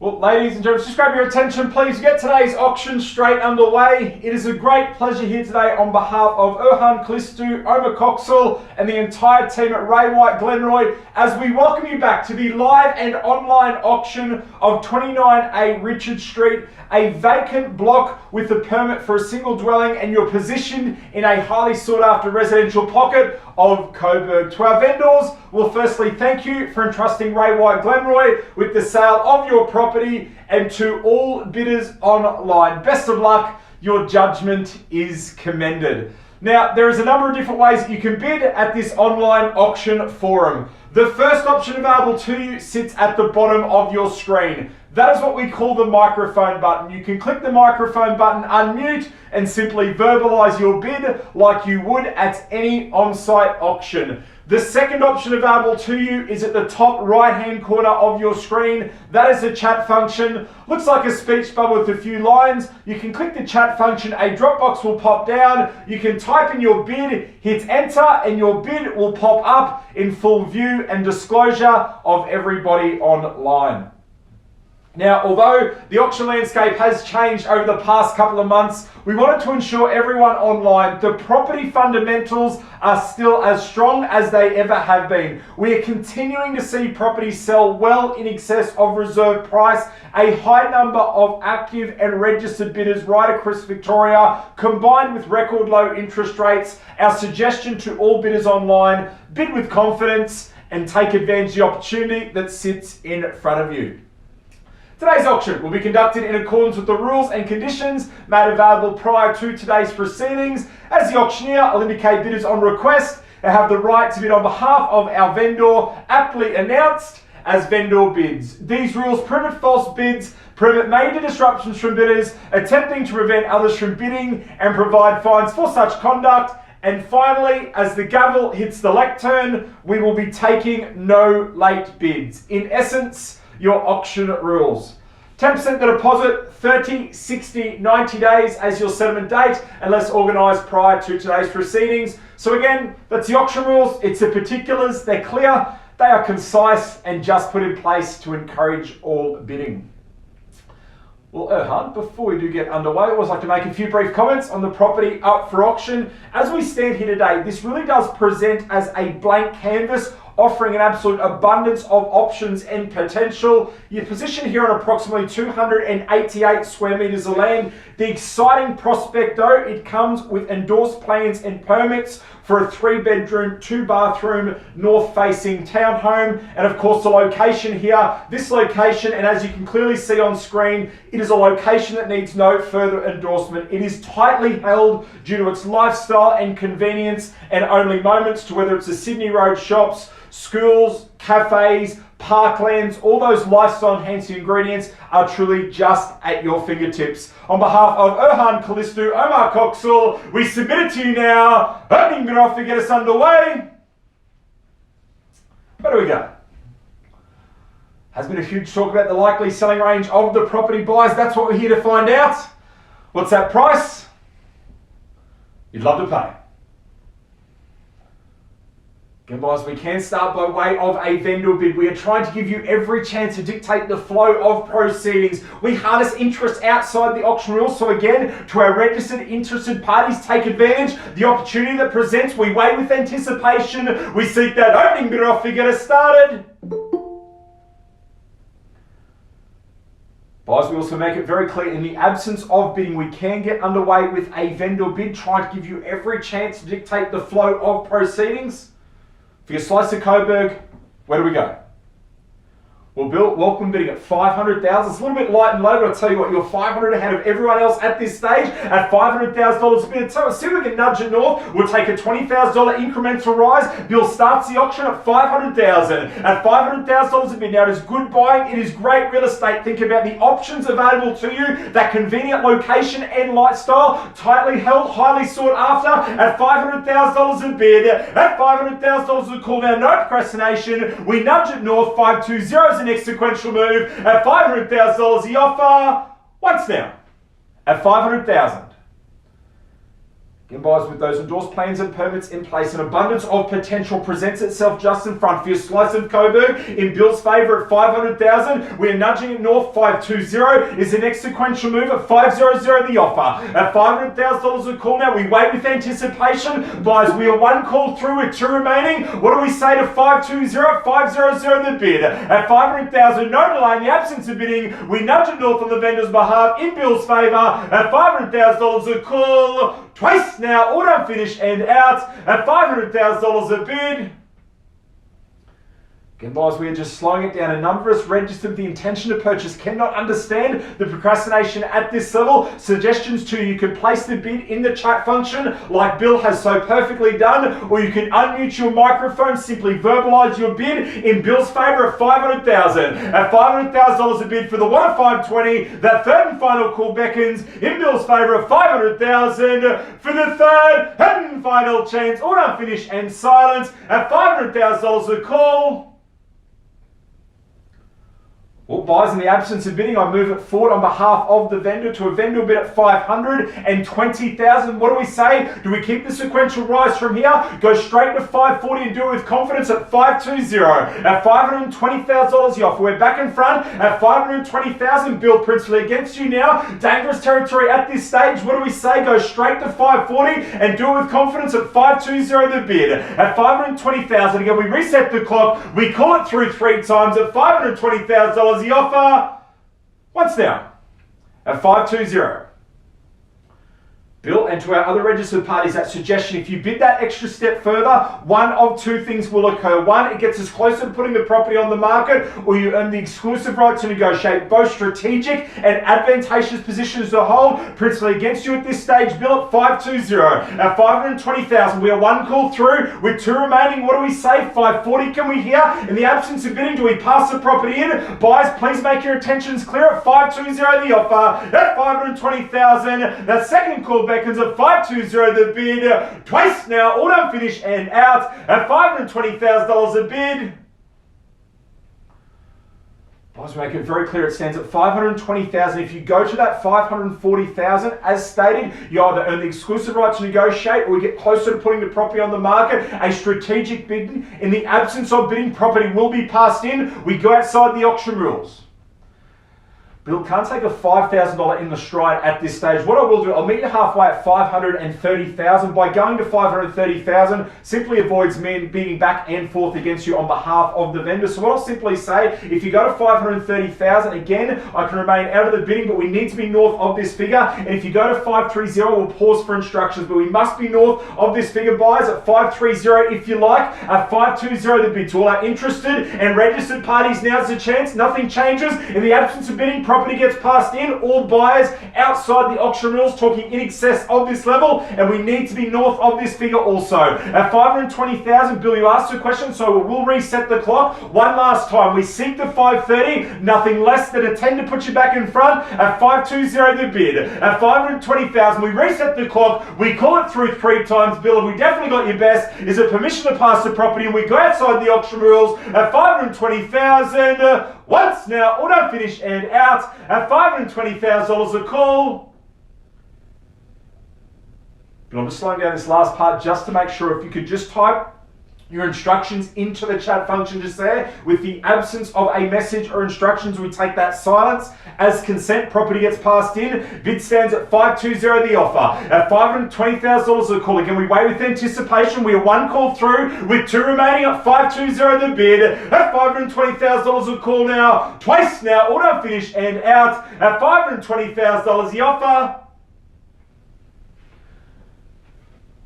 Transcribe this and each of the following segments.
Well, ladies and gentlemen, just grab your attention, please. Get today's auction straight underway. It is a great pleasure here today on behalf of Erhan Klistu, Omar Coxall, and the entire team at Ray White Glenroy as we welcome you back to the live and online auction of 29A Richard Street, a vacant block with a permit for a single dwelling, and you're positioned in a highly sought after residential pocket of Coburg. To our vendors, we'll firstly thank you for entrusting Ray White Glenroy with the sale of your property, and to all bidders online, best of luck, your judgment is commended. Now, there is a number of different ways that you can bid at this online auction forum. The first option available to you sits at the bottom of your screen. That is what we call the microphone button. You can click the microphone button, unmute, and simply verbalize your bid like you would at any on-site auction. The second option available to you is at the top right-hand corner of your screen. That is the chat function. Looks like a speech bubble with a few lines. You can click the chat function, a drop box will pop down. You can type in your bid, hit enter, and your bid will pop up in full view and disclosure of everybody online. Now, although the auction landscape has changed over the past couple of months, we wanted to ensure everyone online, the property fundamentals are still as strong as they ever have been. We are continuing to see properties sell well in excess of reserve price, a high number of active and registered bidders right across Victoria, combined with record low interest rates. Our suggestion to all bidders online, bid with confidence and take advantage of the opportunity that sits in front of you. Today's auction will be conducted in accordance with the rules and conditions made available prior to today's proceedings. As the auctioneer, I'll indicate bidders on request have the right to bid on behalf of our vendor, aptly announced as vendor bids. These rules prohibit false bids, prohibit major disruptions from bidders, attempting to prevent others from bidding, and provide fines for such conduct. And finally, as the gavel hits the lectern, we will be taking no late bids. In essence, your auction rules. 10% the deposit, 30, 60, 90 days as your settlement date, unless organised prior to today's proceedings. So again, that's the auction rules. It's the particulars. They're clear, they are concise, and just put in place to encourage all bidding. Well, Erhan, before we do get underway, I always like to make a few brief comments on the property up for auction. As we stand here today, this really does present as a blank canvas, offering an absolute abundance of options and potential. You're positioned here on approximately 288 square meters of land. The exciting prospect though, it comes with endorsed plans and permits for a 3-bedroom, 2-bathroom, north-facing townhome. And of course the location here, this location, and as you can clearly see on screen, it is a location that needs no further endorsement. It is tightly held due to its lifestyle and convenience, and only moments to whether it's the Sydney Road shops, schools, cafes, parklands, all those lifestyle enhancing ingredients are truly just at your fingertips. On behalf of Erhan Klistu, Omar Coxall, we submit it to you now. Opening bid offer, get us underway. Where do we go? Has been a huge talk about the likely selling range of the property buyers. That's what we're here to find out. What's that price you'd love to pay? Again, guys, we can start by way of a vendor bid. We are trying to give you every chance to dictate the flow of proceedings. We harness interest outside the auction rules. So again, to our registered interested parties, take advantage. The opportunity that presents, we wait with anticipation. We seek that opening bid offer, get us started. Guys, we also make it very clear, in the absence of bidding, we can get underway with a vendor bid, trying to give you every chance to dictate the flow of proceedings. For your slice of Coburg, where do we go? Well, Bill, welcome bidding at $500,000. It's a little bit light and low, but I'll tell you what, you're $500 ahead of everyone else at this stage at $500,000 a bid. So see if we can nudge it north. We'll take a $20,000 incremental rise. Bill starts the auction at $500,000. At $500,000 a bid. Now, it is good buying. It is great real estate. Think about the options available to you. That convenient location and lifestyle, tightly held, highly sought after at $500,000 a bid. At $500,000 a call. Now, no procrastination. We nudge it north. 520 is the next sequential move. At $500,000 the offer. Once now. At $500,000. Again, guys, with those endorsed plans and permits in place, an abundance of potential presents itself just in front for your slice of Coburg in Bill's favour at 500,000. We're nudging it north. 520 is the next sequential move at 500 the offer. At $500,000 a call now. We wait with anticipation. Guys, we are one call through with two remaining. What do we say to 520? 500 the bid. At 500,000, no delay in the absence of bidding. We nudge it north on the vendor's behalf in Bill's favour at $500,000 a call. Twice now, all done, finish and out at $500,000 a bid. Again, guys, we are just slowing it down. A number of us registered with the intention to purchase cannot understand the procrastination at this level. Suggestions to you can place the bid in the chat function like Bill has so perfectly done, or you can unmute your microphone, simply verbalise your bid in Bill's favour at 500,000. At $500,000 a bid for the one at 520, that third and final call beckons in Bill's favour at 500,000 for the third and final chance. All done, finish and silence at $500,000 a call. Well, buys, in the absence of bidding, I move it forward on behalf of the vendor to a vendor bid at 520,000. What do we say? Do we keep the sequential rise from here? Go straight to 540 and do it with confidence at 520. At $520,000 the offer. We're back in front at 520,000. Bill principally against you now. Dangerous territory at this stage. What do we say? Go straight to 540 and do it with confidence at 520 the bid. At 520,000 again, we reset the clock. We call it through three times at $520,000. The offer once down at 520. Bill, and to our other registered parties, that suggestion, if you bid that extra step further, one of two things will occur. One, it gets us closer to putting the property on the market, or you earn the exclusive right to negotiate both strategic and advantageous positions to hold, principally against you at this stage. Bill at 520. At 520,000, we are one call through with two remaining. What do we say? 540 can we hear? In the absence of bidding, do we pass the property in? Buyers, please make your intentions clear at 520 the offer. At 520,000, that second call beckons at 520 the bid. Twice now, all done, finish and out at $520,000 a bid. Guys, we make it very clear, it stands at 520,000. If you go to that 540,000, as stated, you either earn the exclusive right to negotiate, or we get closer to putting the property on the market. A strategic bidding. In the absence of bidding, property will be passed in. We go outside the auction rules. Bill can't take a $5,000 in the stride at this stage. What I will do, I'll meet you halfway at 530,000. By going to 530,000, simply avoids me being back and forth against you on behalf of the vendor. So what I'll simply say, if you go to 530,000, again, I can remain out of the bidding, but we need to be north of this figure. And if you go to 530, we'll pause for instructions, but we must be north of this figure. Buyers at 530 if you like. At 520 the bid. To all our interested and registered parties, now's the chance. Nothing changes. In the absence of bidding, property gets passed in. All buyers outside the auction rules, talking in excess of this level, and we need to be north of this figure also. At 520,000, Bill, you asked a question, so we'll reset the clock one last time. We seek the 530, nothing less than a 10 to put you back in front. At 520 the bid. At 520,000, we reset the clock. We call it through three times. Bill, have we definitely got your best? Is it permission to pass the property? And we go outside the auction rules at 520,000. Once now, all done, finish and out at $520,000 a call. But I'm just slowing down this last part just to make sure, if you could just type your instructions into the chat function just there. With the absence of a message or instructions, we take that silence as consent. Property gets passed in. Bid stands at 520 the offer. At $520,000 a call. Again, we wait with anticipation. We are one call through with two remaining at 520 the bid. At $520,000 a call now. Twice now. All done, finish and out at $520,000 the offer.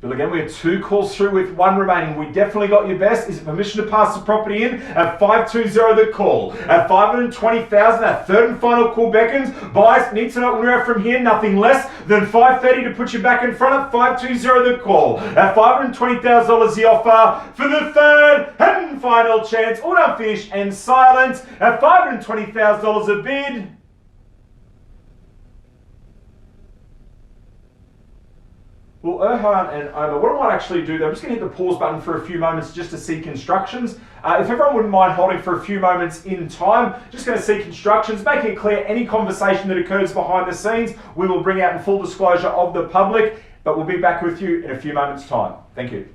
But again, we have two calls through with one remaining. We definitely got your best. Is it permission to pass the property in? At 520 the call. At 520,000, that third and final call beckons. Buyers need to know when we're from here. Nothing less than 530 to put you back in front. At 520 the call. At $520,000 the offer for the third and final chance. All done, finish and silence at $520,000 a bid. Well, Erhan and Omar, what I might actually do, I'm just going to hit the pause button for a few moments just to seek instructions. If everyone wouldn't mind holding for a few moments in time, just going to seek instructions, making it clear any conversation that occurs behind the scenes, we will bring out in full disclosure of the public. but we'll be back with you in a few moments' time. Thank you.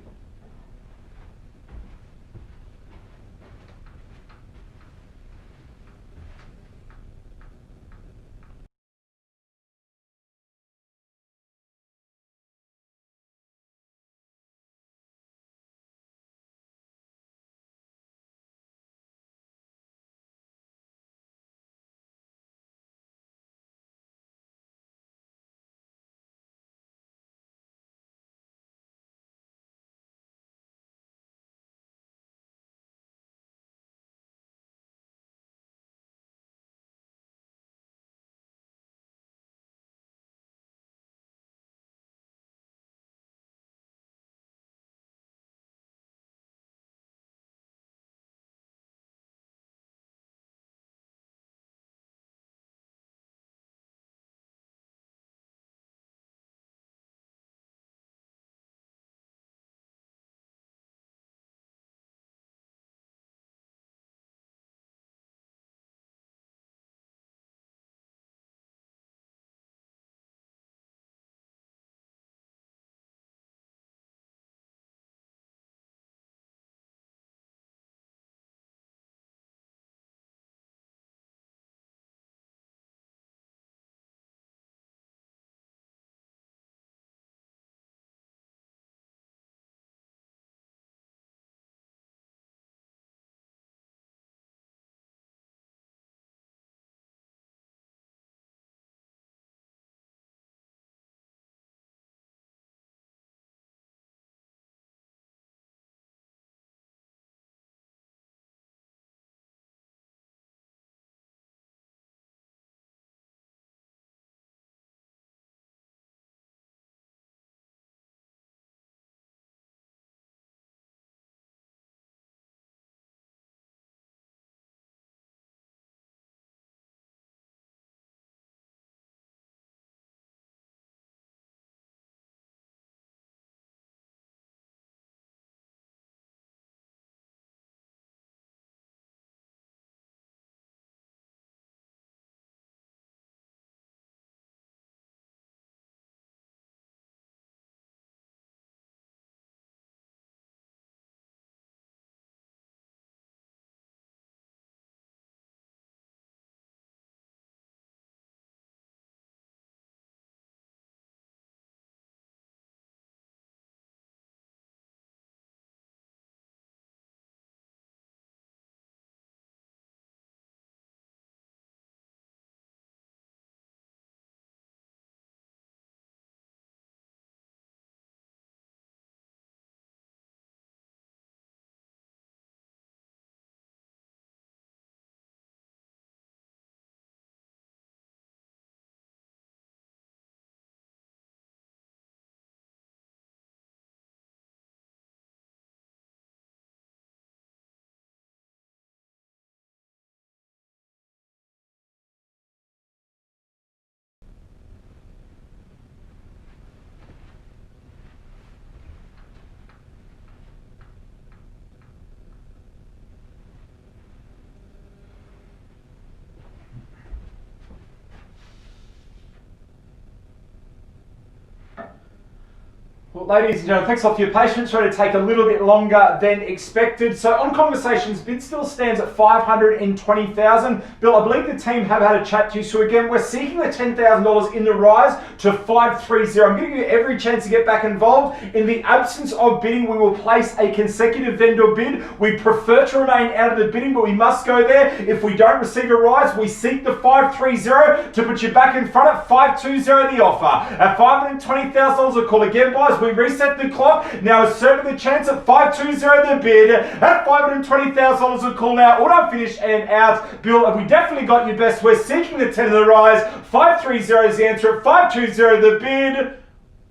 Well, ladies and gentlemen, thanks a lot for your patience. Trying to take a little bit longer than expected. So on Conversations, bid still stands at 520,000. Bill, I believe the team have had a chat to you. So again, we're seeking the $10,000 in the rise to 530. I'm giving you every chance to get back involved. In the absence of bidding, we will place a consecutive vendor bid. We prefer to remain out of the bidding, but we must go there. If we don't receive a rise, we seek the 530 to put you back in front at 520 the offer. At $520,000 a call again, guys. We reset the clock. Now assert the chance at 520 the bid. At $520,000 a call now. Auto finish and out. Bill, have we definitely got your best? We're seeking the 10 of the rise. 530 is the answer at 520 the bid.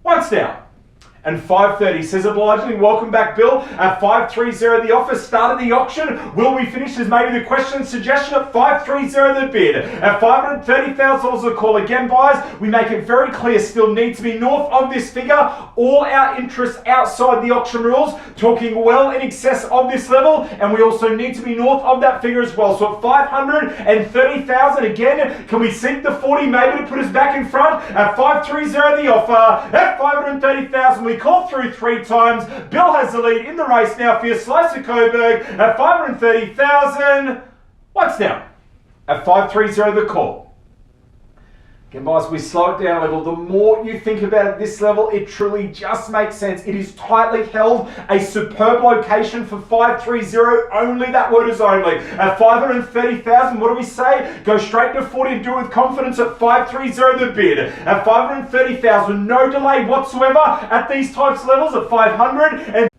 Once down. and 5:30. Says obligingly, welcome back, Bill. At 5:30, the offer started the auction. Will we finish as maybe the question suggestion at 5:30 the bid? At $530,000 a call again, buyers. We make it very clear, still need to be north of this figure. All our interests outside the auction rules, talking well in excess of this level, and we also need to be north of that figure as well. So at 530,000 again, can we sink the 40 maybe to put us back in front? At 5:30 the offer. At 530,000, we call through 3 times. Bill has the lead in the race now for your slice of Coburg. At 530,000, what's down? At 5:30 the call. Again, guys, we slow it down a little. The more you think about it this level, it truly just makes sense. It is tightly held, a superb location for 530, only that word is only. At 530,000, what do we say? Go straight to 40 and do it with confidence at 530 the bid. At 530,000, no delay whatsoever at these types of levels at 500 and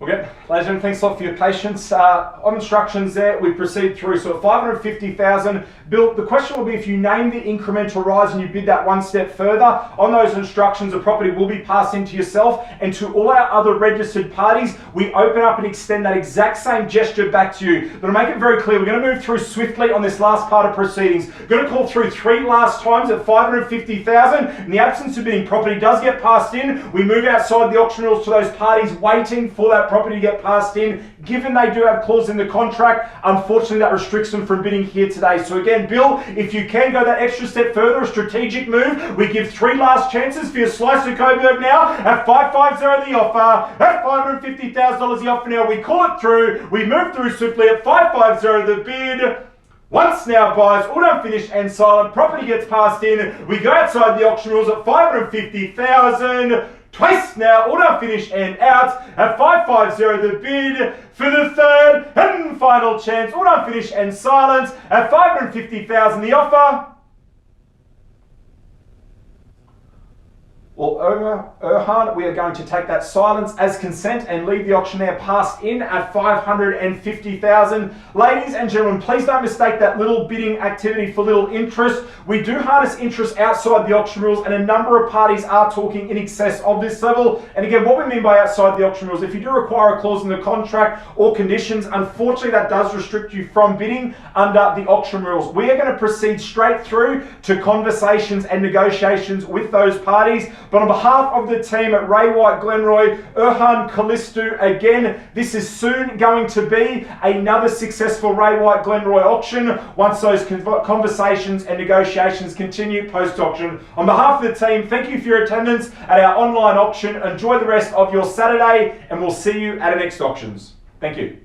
okay, ladies and gentlemen, thanks a lot for your patience. On instructions there, we proceed through. So at 550,000, Bill, the question will be if you name the incremental rise and you bid that one step further, on those instructions, the property will be passed into yourself and to all our other registered parties. We open up and extend that exact same gesture back to you. But to make it very clear, we're going to move through swiftly on this last part of proceedings. We're going to call through 3 last times at 550,000. In the absence of bidding, property does get passed in. We move outside the auction rules to those parties waiting for that property to get passed in. Given they do have clause in the contract, unfortunately that restricts them from bidding here today. So again, Bill, if you can go that extra step further, a strategic move, we give 3 last chances for your slice of Coburg now at 550 the offer. At $550,000 the offer now, we call it through. We move through swiftly at 550 the bid. Once now, buyers, all done, finished and silent. Property gets passed in. We go outside the auction rules at 550,000. Twice now, all done, finished and out at 550 the bid for the third and final chance. All done, finished and silent at 550,000 the offer. Well, Erhan, we are going to take that silence as consent and leave the auctioneer passed in at 550,000. Ladies and gentlemen, please don't mistake that little bidding activity for little interest. We do harness interest outside the auction rules, and a number of parties are talking in excess of this level. And again, what we mean by outside the auction rules, if you do require a clause in the contract or conditions, unfortunately that does restrict you from bidding under the auction rules. We are going to proceed straight through to conversations and negotiations with those parties. But on behalf of the team at Ray White Glenroy, Erhan Kalistu, again, this is soon going to be another successful Ray White Glenroy auction once those conversations and negotiations continue post-auction. On behalf of the team, thank you for your attendance at our online auction. Enjoy the rest of your Saturday, and we'll see you at our next auctions. Thank you.